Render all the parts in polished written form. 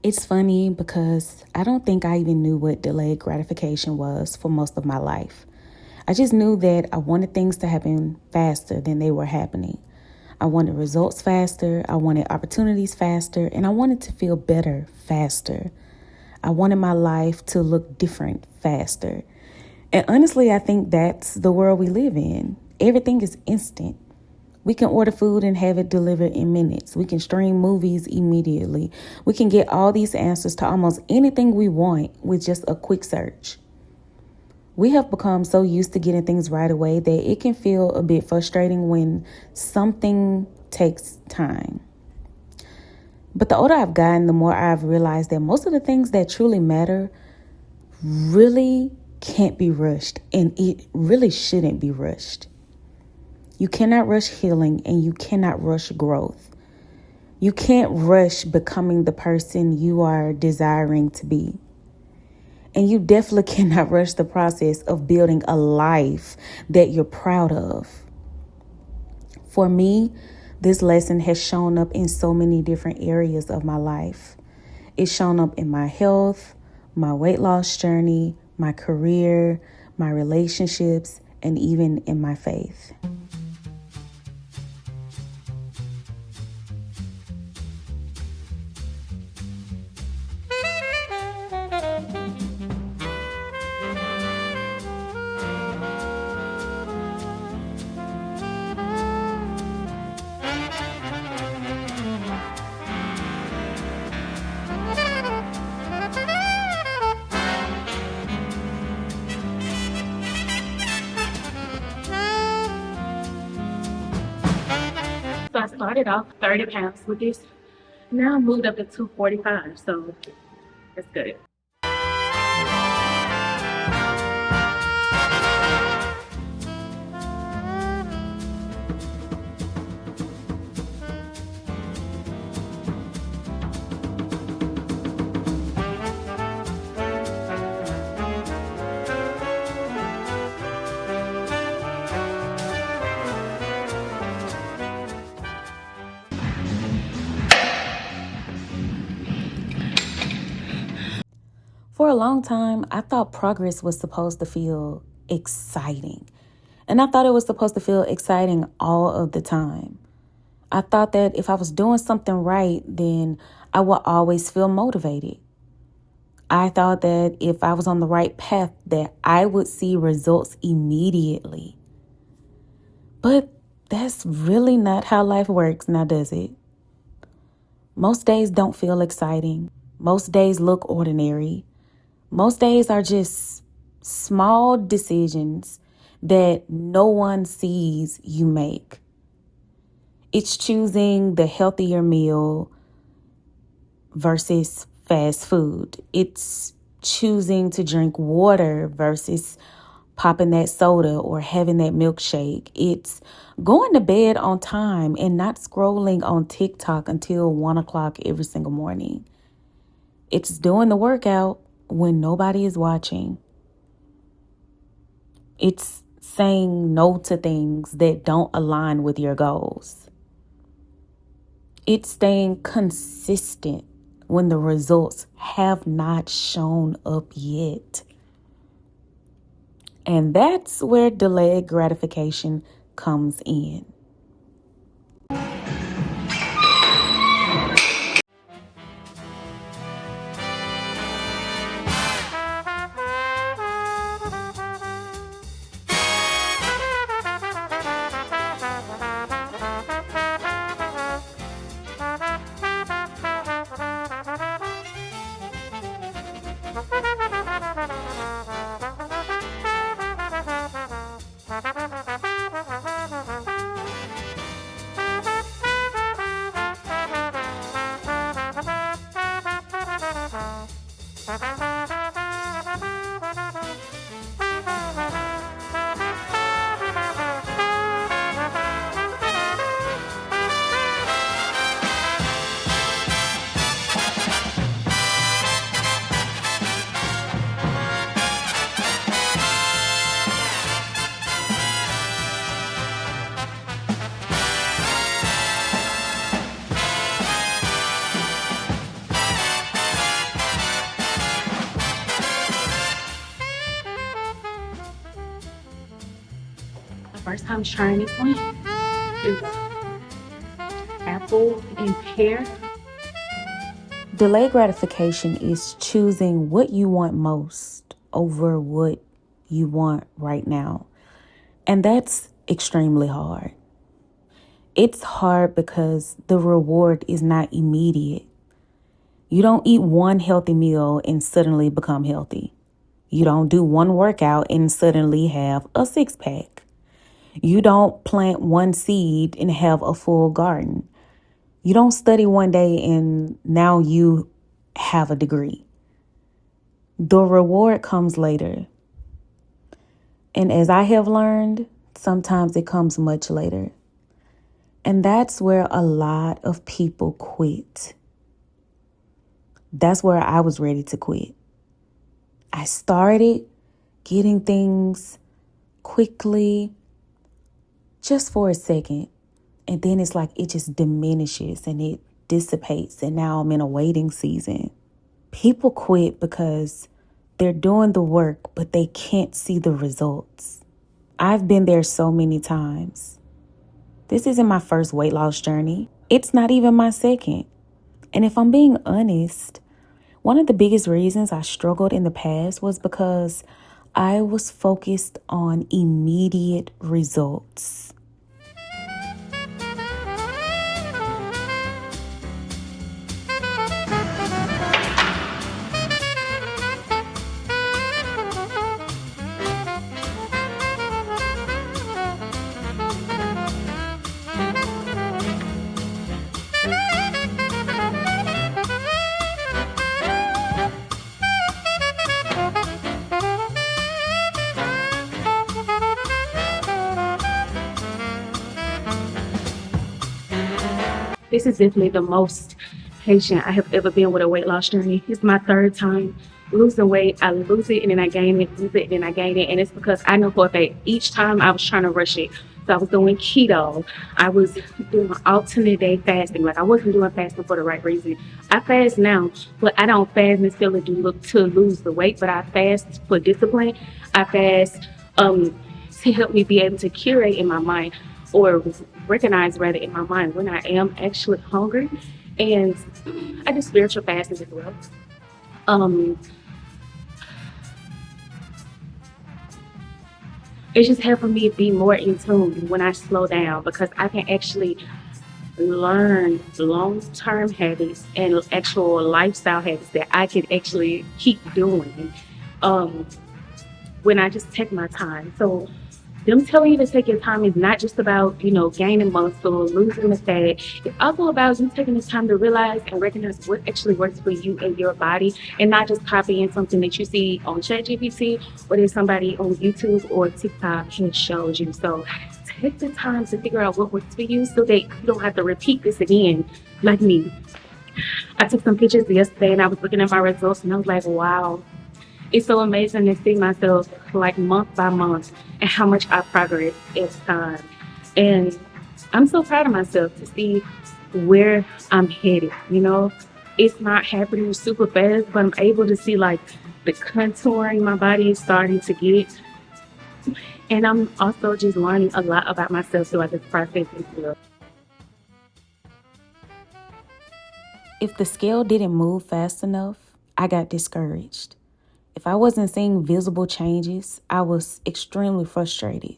It's funny because I don't think I even knew what delayed gratification was for most of my life. I just knew that I wanted things to happen faster than they were happening. I wanted results faster, I wanted opportunities faster, and I wanted to feel better faster. I wanted my life to look different faster. And honestly, I think that's the world we live in. Everything is instant. We can order food and have it delivered in minutes. We can stream movies immediately. We can get all these answers to almost anything we want with just a quick search. We have become so used to getting things right away that it can feel a bit frustrating when something takes time. But the older I've gotten, the more I've realized that most of the things that truly matter really can't be rushed, and it really shouldn't be rushed. You cannot rush healing, and you cannot rush growth. You can't rush becoming the person you are desiring to be. And you definitely cannot rush the process of building a life that you're proud of. For me, this lesson has shown up in so many different areas of my life. It's shown up in my health, my weight loss journey, my career, my relationships, and even in my faith. So I started off 30 pounds with this. Now I moved up to 245, so that's good. For a long time, I thought progress was supposed to feel exciting. And I thought it was supposed to feel exciting all of the time. I thought that if I was doing something right, then I would always feel motivated. I thought that if I was on the right path, that I would see results immediately. But that's really not how life works now, does it? Most days don't feel exciting. Most days look ordinary. Most days are just small decisions that no one sees you make. It's choosing the healthier meal versus fast food. It's choosing to drink water versus popping that soda or having that milkshake. It's going to bed on time and not scrolling on TikTok until 1 o'clock every single morning. It's doing the workout when nobody is watching. It's saying no to things that don't align with your goals. It's staying consistent when the results have not shown up yet. And that's where delayed gratification comes in. first time trying this one. It's apple and pear. Delayed gratification is choosing what you want most over what you want right now. And that's extremely hard. It's hard because the reward is not immediate. You don't eat one healthy meal and suddenly become healthy. You don't do one workout and suddenly have a six pack. You don't plant one seed and have a full garden. You don't study one day and now you have a degree. The reward comes later. And as I have learned, sometimes it comes much later. And that's where a lot of people quit. That's where I was ready to quit. I started getting things quickly just for a second. And then it's like it just diminishes and it dissipates. And now I'm in a waiting season. People quit because they're doing the work, but they can't see the results. I've been there so many times. This isn't my first weight loss journey. It's not even my second. And if I'm being honest, one of the biggest reasons I struggled in the past was because I was focused on immediate results. This is definitely the most patient I have ever been with a weight loss journey. It's my third time losing weight. I lose it and then I gain it, lose it and then I gain it. And it's because I know for a fact each time I was trying to rush it. So I was doing keto. I was doing alternate day fasting. Like I wasn't doing fasting for the right reason. I fast now, but I don't fast necessarily to lose the weight, but I fast for discipline. I fast to help me be able to curate in my mind or recognize rather in my mind when I am actually hungry. And I do spiritual fasting as well. Um, it's just helping me be more in tune when I slow down because I can actually learn long-term habits and actual lifestyle habits that I can actually keep doing um, when I just take my time. So them telling you to take your time is not just about, gaining muscle, losing the fat. It's also about you taking the time to realize and recognize what actually works for you and your body and not just copying something that you see on ChatGPT or that somebody on YouTube or TikTok has showed you. So take the time to figure out what works for you so that you don't have to repeat this again like me. I took some pictures yesterday and I was looking at my results and I was like, wow, it's so amazing to see myself like month by month and how much I progress each time. And I'm so proud of myself to see where I'm headed. It's not happening super fast, but I'm able to see like the contouring my body is starting to get. And I'm also just learning a lot about myself throughout this process as well. If the scale didn't move fast enough, I got discouraged. If I wasn't seeing visible changes, I was extremely frustrated.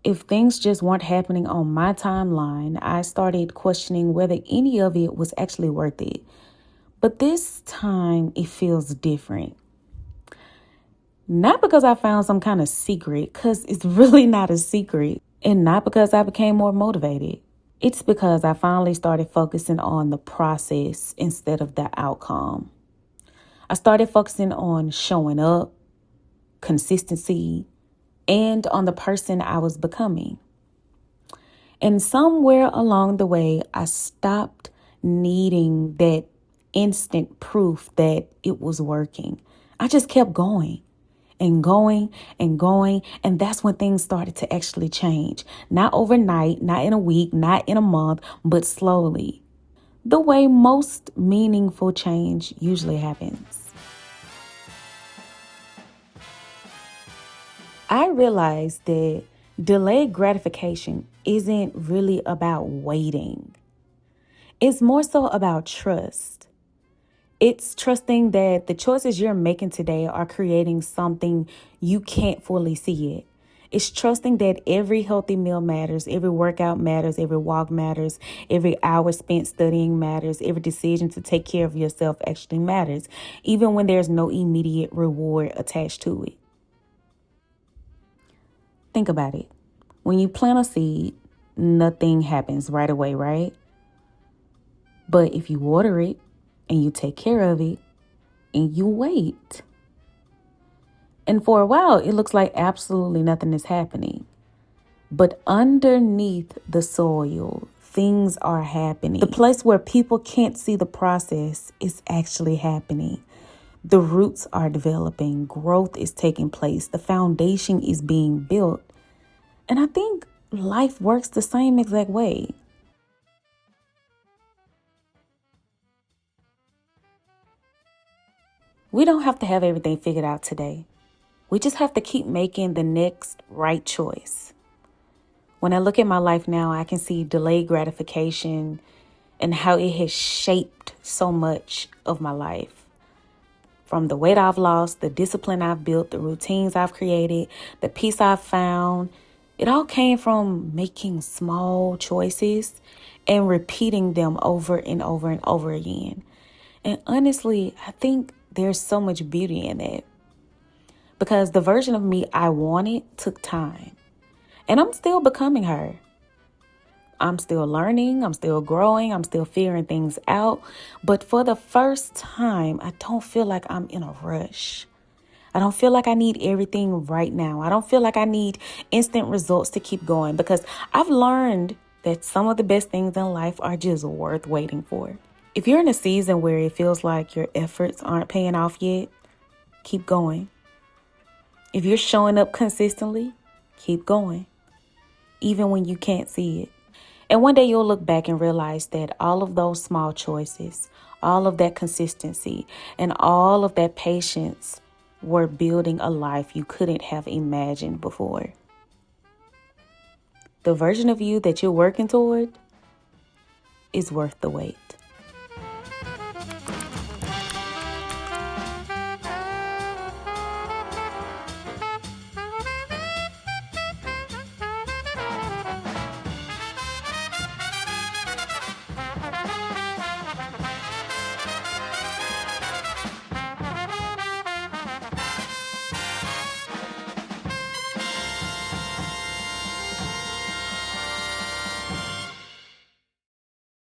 If things just weren't happening on my timeline, I started questioning whether any of it was actually worth it. But this time, it feels different. Not because I found some kind of secret, because it's really not a secret. And not because I became more motivated. It's because I finally started focusing on the process instead of the outcome. I started focusing on showing up, consistency, and on the person I was becoming. And somewhere along the way, I stopped needing that instant proof that it was working. I just kept going and going and going. And that's when things started to actually change. Not overnight, not in a week, not in a month, but slowly. The way most meaningful change usually happens. I realized that Delayed gratification isn't really about waiting. It's more so about trust. It's trusting that the choices you're making today are creating something you can't fully see yet. It's trusting that every healthy meal matters, every workout matters, every walk matters, every hour spent studying matters, every decision to take care of yourself actually matters, even when there's no immediate reward attached to it. Think about it. When you plant a seed, nothing happens right away, right? But if you water it and you take care of it and you wait, and for a while, it looks like absolutely nothing is happening. But underneath the soil, things are happening. The place where people can't see the process is actually happening. The roots are developing, growth is taking place, the foundation is being built. And I think life works the same exact way. We don't have to have everything figured out today. We just have to keep making the next right choice. When I look at my life now, I can see delayed gratification and how it has shaped so much of my life. From the weight I've lost, the discipline I've built, the routines I've created, the peace I've found, it all came from making small choices and repeating them over and over and over again. And honestly, I think there's so much beauty in that because the version of me I wanted took time. And I'm still becoming her. I'm still learning, I'm still growing, I'm still figuring things out. But for the first time, I don't feel like I'm in a rush. I don't feel like I need everything right now. I don't feel like I need instant results to keep going because I've learned that some of the best things in life are just worth waiting for. If you're in a season where it feels like your efforts aren't paying off yet, keep going. If you're showing up consistently, keep going, even when you can't see it. And one day you'll look back and realize that all of those small choices, all of that consistency, and all of that patience were building a life you couldn't have imagined before. The version of you that you're working toward is worth the wait.